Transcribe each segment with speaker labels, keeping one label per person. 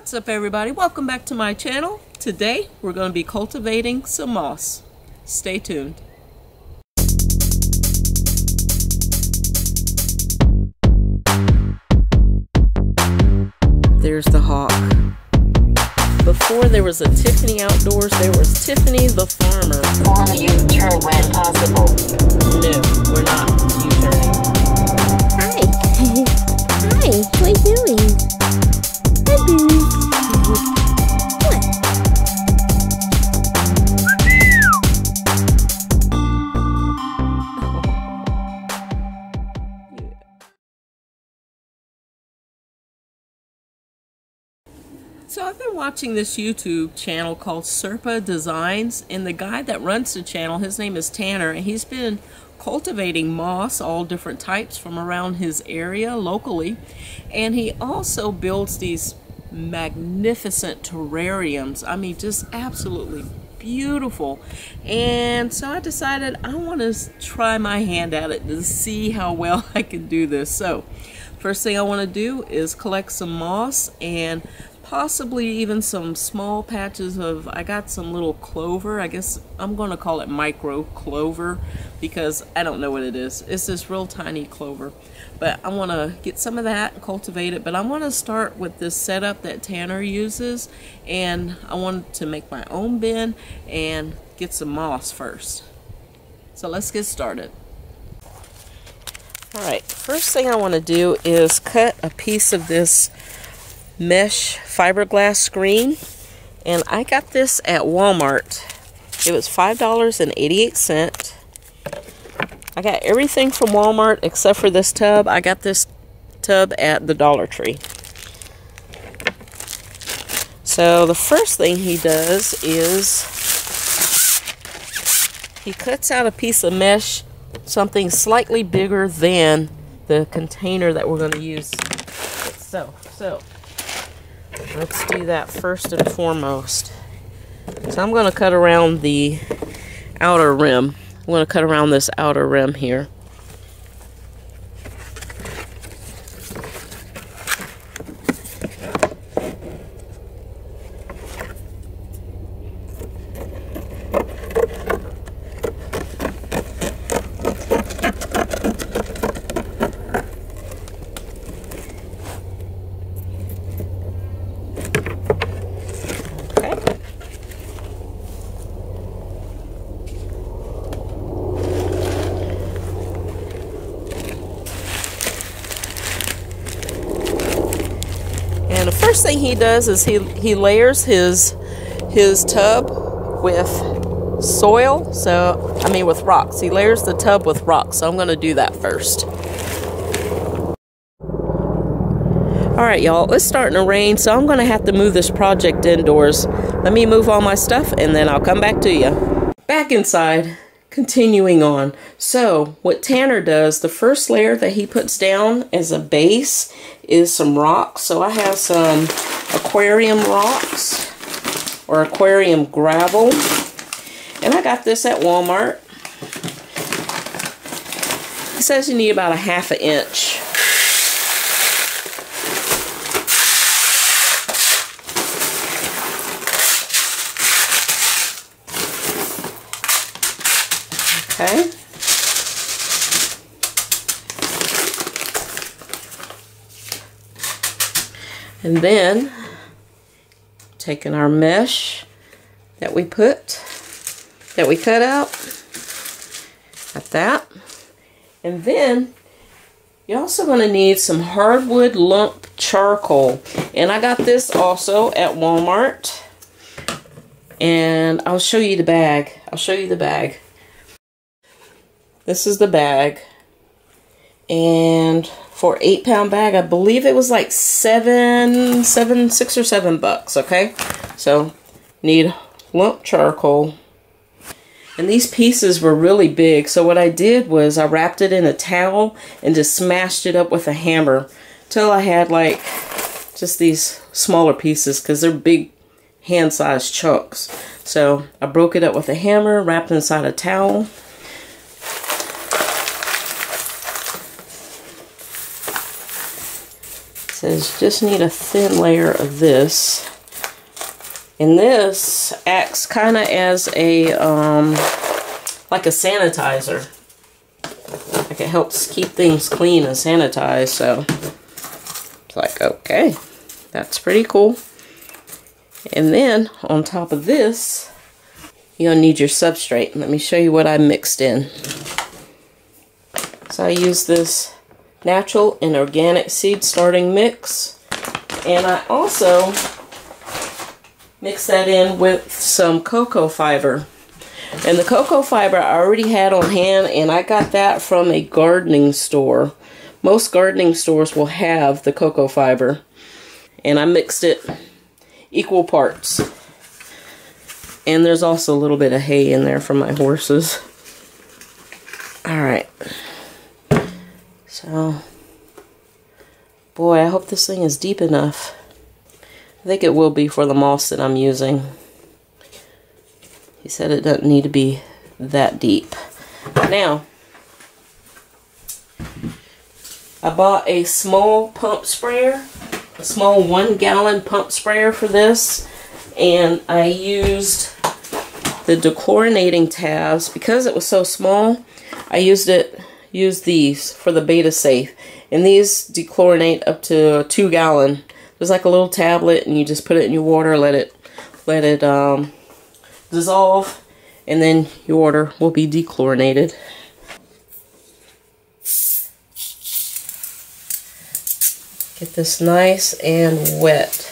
Speaker 1: What's up, everybody? Welcome back to my channel. Today we're going to be cultivating some moss. Stay tuned. There's the hawk. Before there was a Tiffany outdoors, there was Tiffany the farmer.
Speaker 2: On U-turn when possible.
Speaker 1: No, we're not U-turning.
Speaker 3: Hi. Hi, what are you doing? Hi, Boo. What?
Speaker 1: So I've been watching this YouTube channel called Serpa Designs, and the guy that runs the channel, his name is Tanner, and he's been cultivating moss, all different types from around his area locally, and he also builds these magnificent terrariums. I mean, just absolutely beautiful. And so I decided I want to try my hand at it to see how well I can do this. So first thing I want to do is collect some moss and possibly even some small patches of, I got some little clover. I guess I'm going to call it micro clover because I don't know what it is. It's this real tiny clover. But I want to get some of that and cultivate it. But I want to start with this setup that Tanner uses. And I want to make my own bin and get some moss first. So let's get started. Alright, first thing I want to do is cut a piece of this mesh fiberglass screen, and I got this at Walmart. It was $5.88. I got everything from Walmart except for this tub. I got this tub at the Dollar Tree. So the first thing he does is he cuts out a piece of mesh, something slightly bigger than the container that we're going to use. So let's do that first and foremost. So I'm going to cut around the outer rim. I'm going to cut around this outer rim here. And the first thing he does is he layers his tub with soil, with rocks. He layers the tub with rocks, so I'm going to do that first. Alright, y'all, it's starting to rain, so I'm going to have to move this project indoors. Let me move all my stuff, and then I'll come back to you. Back inside. Continuing on. So what Tanner does, the first layer that he puts down as a base is some rocks. So I have some aquarium rocks or aquarium gravel, and I got this at Walmart. It says you need about a ½ inch. Okay. And then taking our mesh that we cut out, got that. And then you're also going to need some hardwood lump charcoal. And I got this also at Walmart. And I'll show you the bag. This is the bag, and for an 8-pound bag, I believe it was like $6 or $7. Okay, so need lump charcoal, and these pieces were really big. So what I did was I wrapped it in a towel and just smashed it up with a hammer till I had like just these smaller pieces because they're big hand-sized chunks. So I broke it up with a hammer, wrapped inside a towel. says just need a thin layer of this. And this acts kind of as a, like a sanitizer. Like it helps keep things clean and sanitized, so it's like, okay, that's pretty cool. And then on top of this, you're gonna need your substrate. Let me show you what I mixed in. So I use this natural and organic seed starting mix, and I also mix that in with some cocoa fiber. And the cocoa fiber I already had on hand, and I got that from a gardening store. Most gardening stores will have the cocoa fiber. And I mixed it equal parts. And there's also a little bit of hay in there for my horses. Alright. So, boy, I hope this thing is deep enough. I think it will be for the moss that I'm using. He said it doesn't need to be that deep. Now, I bought a small pump sprayer, a small 1 gallon pump sprayer for this, and I used the dechlorinating tabs. Because it was so small, I used these for the Beta Safe, and these dechlorinate up to 2 gallon. There's like a little tablet, and you just put it in your water, let it dissolve, and then your water will be dechlorinated. Get this nice and wet.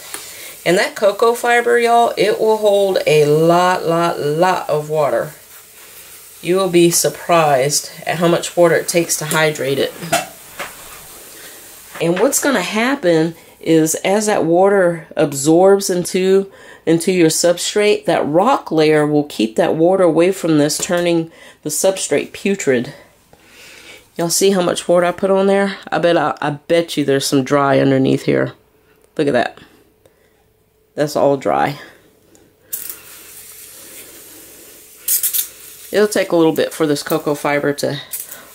Speaker 1: And that cocoa fiber, y'all, it will hold a lot of water. You will be surprised at how much water it takes to hydrate it. And what's going to happen is as that water absorbs into your substrate, that rock layer will keep that water away from this, turning the substrate putrid. Y'all see how much water I put on there? I bet you there's some dry underneath here. Look at that. That's all dry. It'll take a little bit for this cocoa fiber to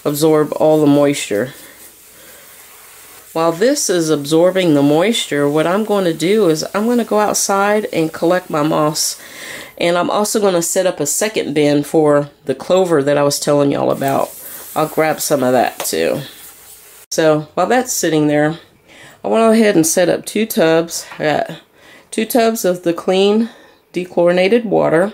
Speaker 1: absorb all the moisture. While this is absorbing the moisture, what I'm going to do is I'm going to go outside and collect my moss. And I'm also going to set up a second bin for the clover that I was telling y'all about. I'll grab some of that too. So while that's sitting there, I want to go ahead and set up 2 tubs. I got 2 tubs of the clean dechlorinated water.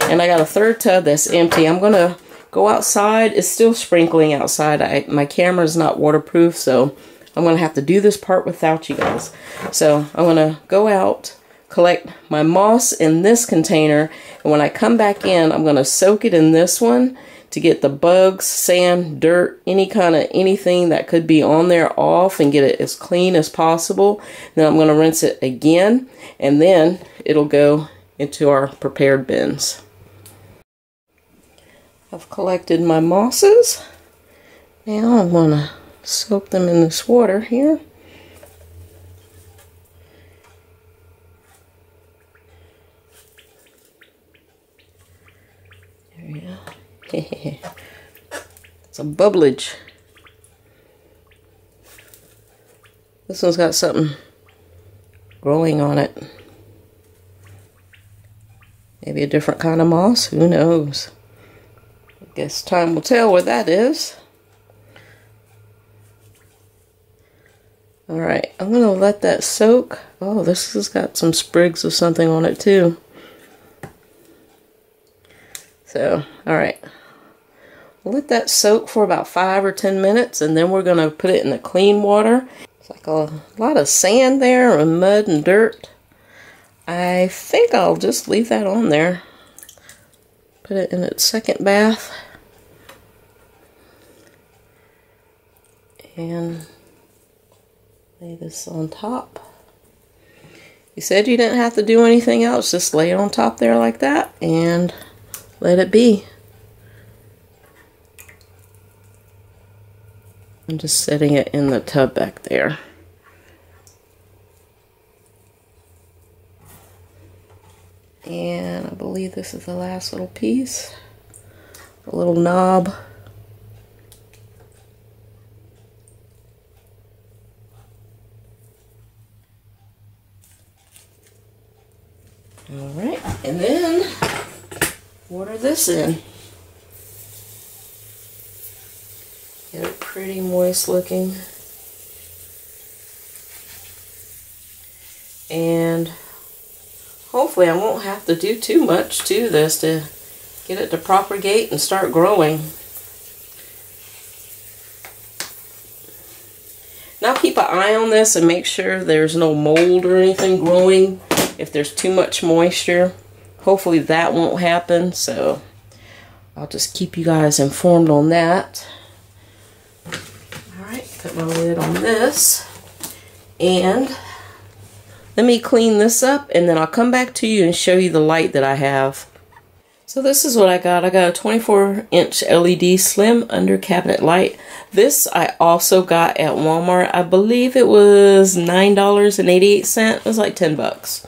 Speaker 1: And I got a 3rd tub that's empty. I'm going to go outside. It's still sprinkling outside. My camera's not waterproof, so I'm going to have to do this part without you guys. So I'm going to go out, collect my moss in this container, and when I come back in, I'm going to soak it in this one to get the bugs, sand, dirt, anything that could be on there off and get it as clean as possible. Then I'm going to rinse it again, and then it'll go into our prepared bins. I've collected my mosses. Now I'm going to soak them in this water here. There we go. It's a bubblage. This one's got something growing on it. Maybe a different kind of moss, who knows? I guess time will tell what that is. Alright, I'm going to let that soak. Oh, this has got some sprigs of something on it too. So, alright. We'll let that soak for about 5 or 10 minutes, and then we're going to put it in the clean water. It's like a lot of sand there, and mud and dirt. I think I'll just leave that on there. Put it in its second bath. And lay this on top. You said you didn't have to do anything else, just lay it on top there like that and let it be. I'm just setting it in the tub back there. And I believe this is the last little piece. A little knob. Alright, and then water this in. Get it pretty moist looking. And hopefully I won't have to do too much to this to get it to propagate and start growing. Now keep an eye on this and make sure there's no mold or anything growing if there's too much moisture. Hopefully that won't happen, so I'll just keep you guys informed on that. Alright, put my lid on this. And let me clean this up and then I'll come back to you and show you the light that I have. So this is what I got. I got a 24-inch LED slim under cabinet light. This I also got at Walmart. I believe it was $9.88. It was like 10 bucks.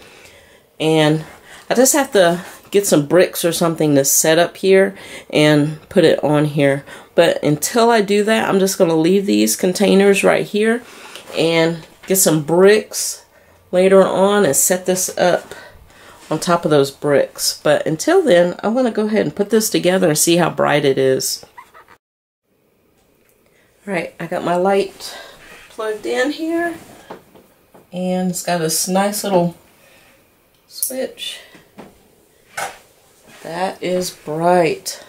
Speaker 1: And I just have to get some bricks or something to set up here and put it on here. But until I do that, I'm just going to leave these containers right here and get some bricks later on and set this up on top of those bricks. But until then, I'm going to go ahead and put this together and see how bright it is. Alright, I got my light plugged in here, and it's got this nice little switch. That is bright.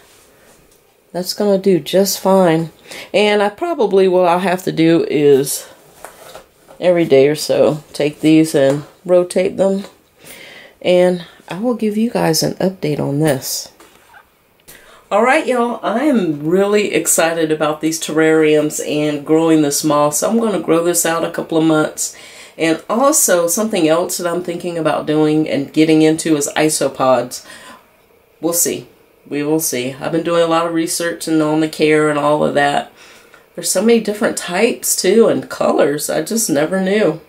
Speaker 1: That's going to do just fine. And I probably, what I'll have to do is every day or so take these and rotate them, and I will give you guys an update on this. Alright y'all, I am really excited about these terrariums and growing this moss. I'm going to grow this out a couple of months. And also something else that I'm thinking about doing and getting into is isopods. We'll see. We will see. I've been doing a lot of research and on the care and all of that. There's so many different types too and colors. I just never knew.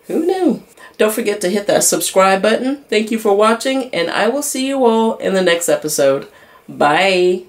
Speaker 1: Who knew? Don't forget to hit that subscribe button. Thank you for watching, and I will see you all in the next episode. Bye.